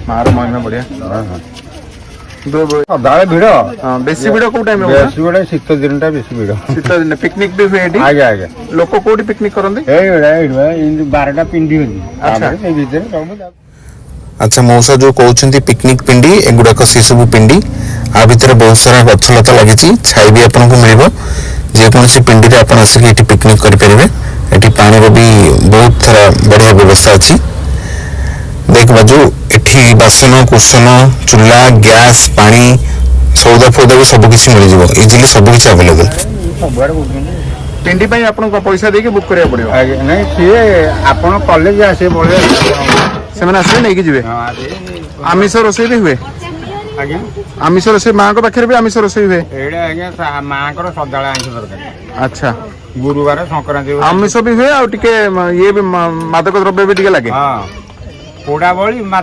मार महिमा बढ़िया सदाବେଳେ ଭିଡ଼ बेसी भिड़ को टाइम ବେଶୀ ଭିଡ଼ ଶୀତ ଦିନଟା ବେଶୀ ଭିଡ଼ शीत दिन पिकनिक भी हुए ଆଜ୍ଞା ଆଜ୍ଞା लोक कोठी पिकनिक करंदी ଏଇଟା ଏମିତି 12ଟା ପିଣ୍ଡି ଅଛି ଆଚ୍ଛା। ତାପରେ ସେଇ ଭିତରେ ସବୁ अच्छा मौसा जो कहते पिकनिक पिंडी एगुड़ाक सी सब पिंडी आ भितर बहुत सारा गछलता लगी छाई भी आपको मिल जेकोसी पिंडी में आप आसिक पिकनिक करेंगे ये पानी भी बहुत सारा बढ़िया व्यवस्था अच्छी देख बाजू एठी बासन कुसन चूल्हा गैस पानी सौदा फौदा भी सबकिछ मिल इजिली सबकिछ अवेलेबल ସବୁଆଡ଼େ ବୁଝୁଛନ୍ତି पिंडी ପାଇଁ ଆପଣଙ୍କୁ पैसा ଦେଇକି बुक କରିବାକୁ पड़िବ ଆଜ୍ଞା ନାଇଁ ସିଏ ଆପଣ କଲେଜ ଆସିବେ ବଳେ ସେମାନେ ଆସିବେ ନେଇକି ଯିବେ आमिष रोषेई भी हुए ଆଜ୍ଞା आमिष रोषेई माँ को पाखे भी आमिष रोषेई हुए ଏଇଟା ଆଜ୍ଞା ମାଆଙ୍କର ସଦାବେଳେ ଆଇଁଷ ଦରକାର अच्छा ଗୁରୁବାର ସଂକ୍ରାନ୍ତି आमिष भी हुए और टिके ये भी मादक द्रव्य भी टिके लगे ହଁ ପୋଡ଼ା ବଳି ମାଛ